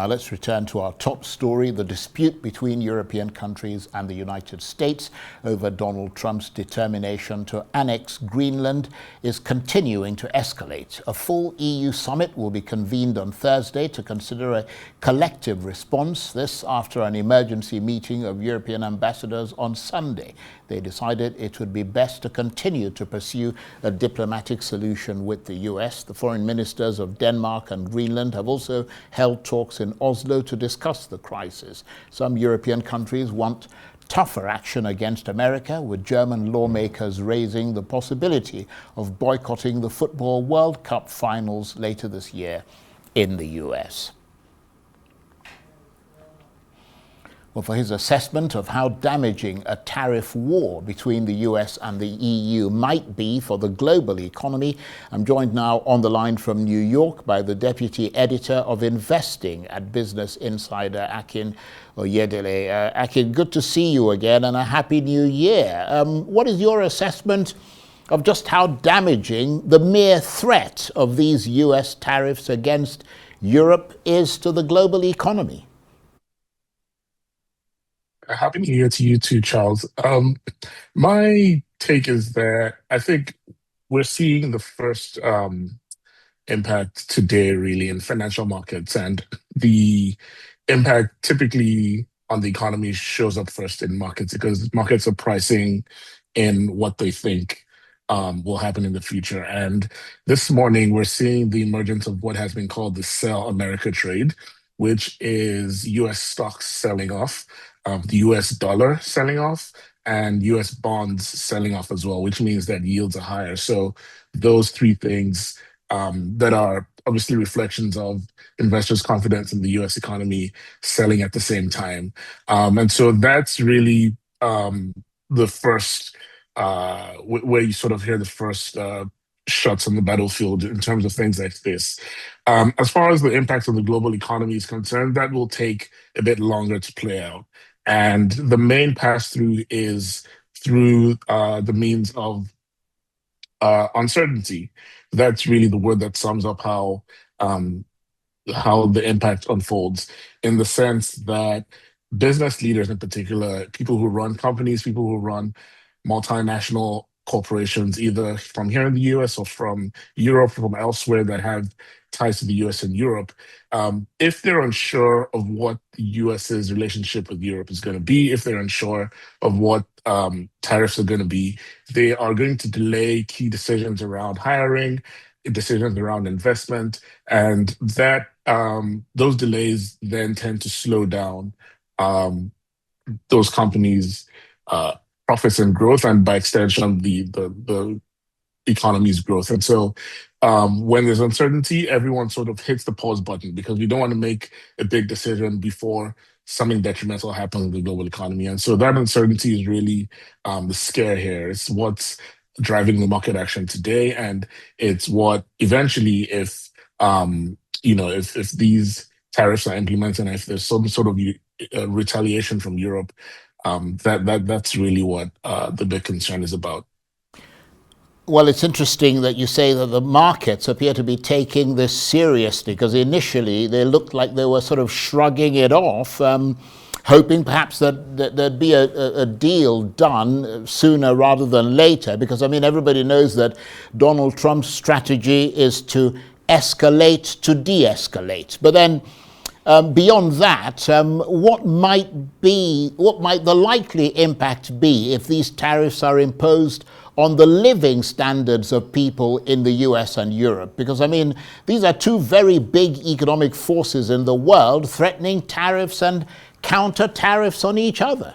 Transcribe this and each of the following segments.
let's return to our top story. The dispute between European countries and the United States over Donald Trump's determination to annex Greenland is continuing to escalate. A full EU summit will be convened on Thursday to consider a collective response. This after an emergency meeting of European ambassadors on Sunday. They decided it would be best to continue to pursue a diplomatic solution with the US. The foreign ministers of Denmark and Greenland have also held talks in Oslo to discuss the crisis. Some European countries want tougher action against America, with German lawmakers raising the possibility of boycotting the Football World Cup finals later this year in the US. Well, for his assessment of how damaging a tariff war between the US and the EU might be for the global economy, I'm joined now on the line from New York by the Deputy Editor of Investing at Business Insider, Akin Oyedele. Akin, good to see you again and a Happy New Year. What is your assessment of just how damaging the mere threat of these US tariffs against Europe is to the global economy? Happy New Year to you too, Charles. My take is that I think we're seeing the first impact today, really, in financial markets, and the impact typically on the economy shows up first in markets because markets are pricing in what they think will happen in the future. And this morning, we're seeing the emergence of what has been called the Sell America trade, which is US stocks selling off, the US dollar selling off, and US bonds selling off as well, which means that yields are higher. So those three things that are obviously reflections of investors' confidence in the US economy selling at the same time. And so that's really the first, where you sort of hear the first shots on the battlefield in terms of things like this. As far as the impact on the global economy is concerned, that will take a bit longer to play out. And the main pass-through is through the means of uncertainty. That's really the word that sums up how the impact unfolds, in the sense that business leaders in particular, people who run companies, people who run multinational corporations, either from here in the US or from Europe, from elsewhere that have ties to the US and Europe, if they're unsure of what the US's relationship with Europe is going to be, if they're unsure of what tariffs are going to be, they are going to delay key decisions around hiring, decisions around investment, and that those delays then tend to slow down those companies' profits and growth, and by extension, the economy's growth. And so when there's uncertainty, everyone sort of hits the pause button because we don't want to make a big decision before something detrimental happens in the global economy. And so that uncertainty is really the scare here. It's what's driving the market action today, and it's what eventually, if if these tariffs are implemented, and if there's some sort of retaliation from Europe, that's really what the big concern is about. Well, it's interesting that you say that the markets appear to be taking this seriously, because initially they looked like they were sort of shrugging it off, hoping perhaps that there'd be a deal done sooner rather than later, because, I mean, everybody knows that Donald Trump's strategy is to escalate to de-escalate. But then beyond that, what might the likely impact be if these tariffs are imposed on the living standards of people in the US and Europe? Because, I mean, these are two very big economic forces in the world threatening tariffs and counter tariffs on each other.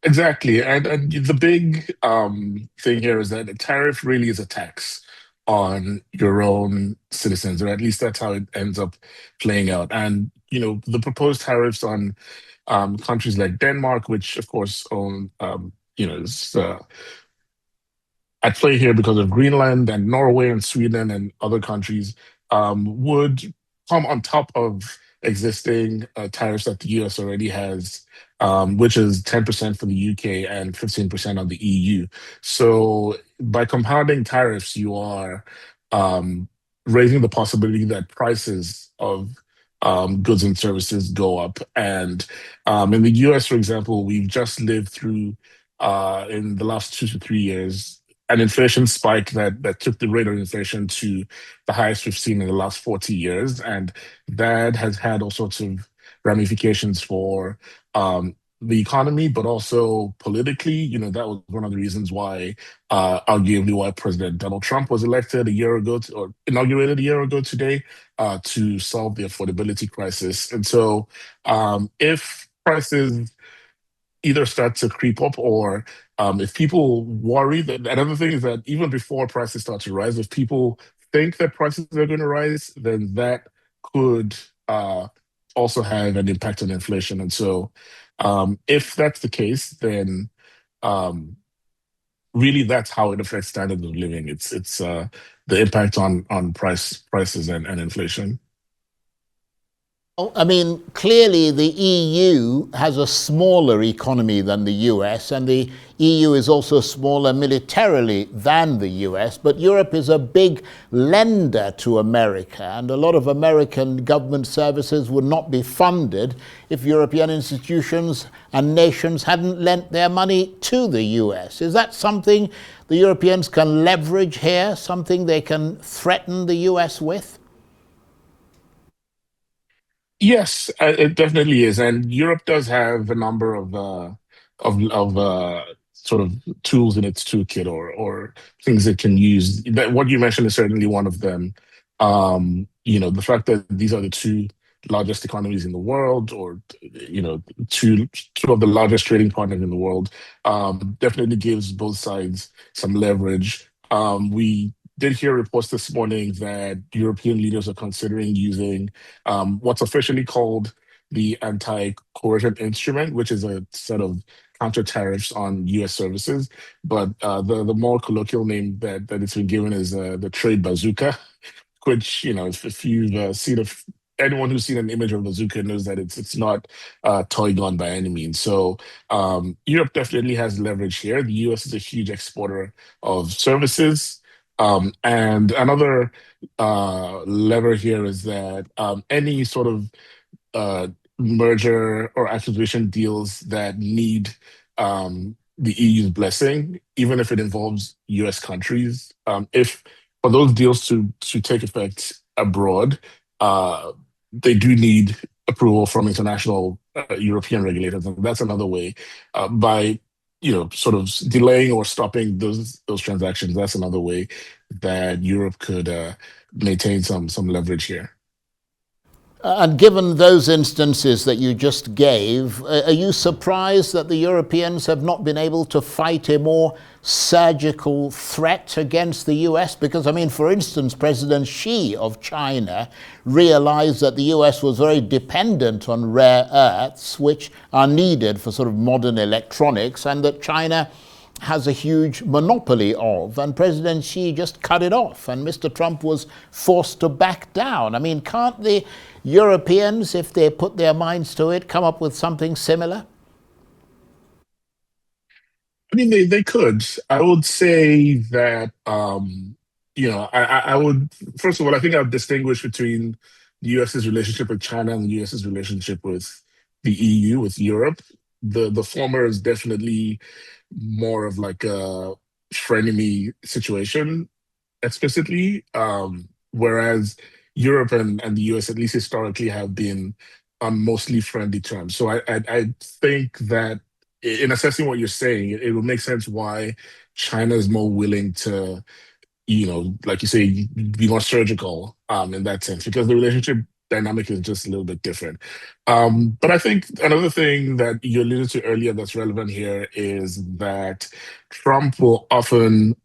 Exactly. And the big thing here is that a tariff really is a tax on your own citizens, or at least that's how it ends up playing out. And, the proposed tariffs on countries like Denmark, which of course own, is at play here because of Greenland, and Norway and Sweden and other countries, would come on top of existing tariffs that the US already has, which is 10% for the UK and 15% on the EU. So by compounding tariffs, you are raising the possibility that prices of goods and services go up. And in the US, for example, we've just lived through, in the last 2 to 3 years, an inflation spike that took the rate of inflation to the highest we've seen in the last 40 years. And that has had all sorts of ramifications for the economy, but also politically. That was one of the reasons why, arguably, why President Donald Trump was elected a year ago, or inaugurated a year ago today, to solve the affordability crisis. And so, if prices either start to creep up, or if people worry that, another thing is that even before prices start to rise, if people think that prices are going to rise, then that could also have an impact on inflation. And so, if that's the case, then um, really that's how it affects standards of living. It's the impact on prices and inflation. Oh, I mean, clearly the EU has a smaller economy than the US, and the EU is also smaller militarily than the US, but Europe is a big lender to America, and a lot of American government services would not be funded if European institutions and nations hadn't lent their money to the US. Is that something the Europeans can leverage here, something they can threaten the US with? Yes, it definitely is, and Europe does have a number of sort of tools in its toolkit, or things it can use. That what you mentioned is certainly one of them. The fact that these are the two largest economies in the world, or two of the largest trading partners in the world, definitely gives both sides some leverage. We did hear reports this morning that European leaders are considering using what's officially called the anti-coercion instrument, which is a set of counter tariffs on U.S. services. But the more colloquial name that it's been given is the trade bazooka, which, if you've anyone who's seen an image of a bazooka knows that it's not a toy gun by any means. So Europe definitely has leverage here. The U.S. is a huge exporter of services. And another lever here is that any sort of uh, merger or acquisition deals that need the EU's blessing, even if it involves US countries. If for those deals to take effect abroad, uh, they do need approval from international European regulators, and that's another way, by sort of delaying or stopping those transactions. That's another way that Europe could maintain some leverage here. And given those instances that you just gave, are you surprised that the Europeans have not been able to fight a more surgical threat against the US? Because, I mean, for instance, President Xi of China realized that the US was very dependent on rare earths, which are needed for sort of modern electronics, and that China has a huge monopoly of, and President Xi just cut it off, and Mr. Trump was forced to back down. I mean, can't the Europeans, if they put their minds to it, come up with something similar? I mean, they could. I would say that, I would, first of all, I think I would distinguish between the US's relationship with China and the US's relationship with the EU, with Europe. The former is definitely more of like a frenemy situation explicitly, whereas Europe and the US, at least historically, have been on mostly friendly terms. So I think that in assessing what you're saying, it would make sense why China is more willing to, like you say, be more surgical in that sense, because the relationship dynamic is just a little bit different. But I think another thing that you alluded to earlier that's relevant here is that Trump will often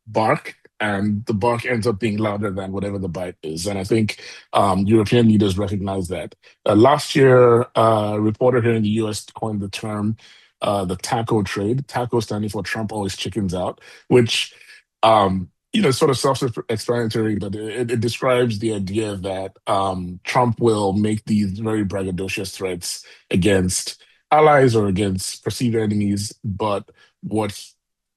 bark, and the bark ends up being louder than whatever the bite is. And I think European leaders recognize that. Last year, a reporter here in the US coined the term the taco trade, taco standing for Trump always chickens out, which sort of self-explanatory, but it describes the idea that Trump will make these very braggadocious threats against allies or against perceived enemies, but what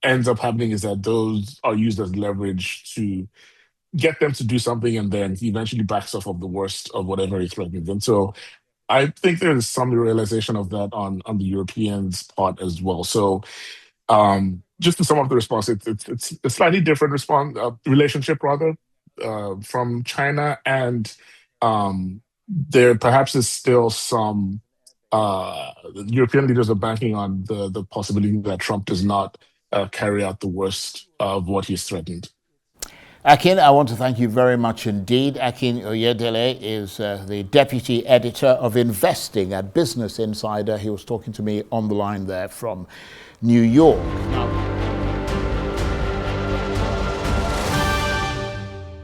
ends up happening is that those are used as leverage to get them to do something, and then he eventually backs off of the worst of whatever he threatens. And so I think there's some realization of that on the Europeans' part as well. So just to sum up the response, it's a slightly different response relationship rather from China, and there perhaps is still some European leaders are banking on the possibility that Trump does not carry out the worst of what he's threatened. Akin, I want to thank you very much indeed. Akin Oyedele is the deputy editor of investing at Business Insider. He was talking to me on the line there from New York. Now,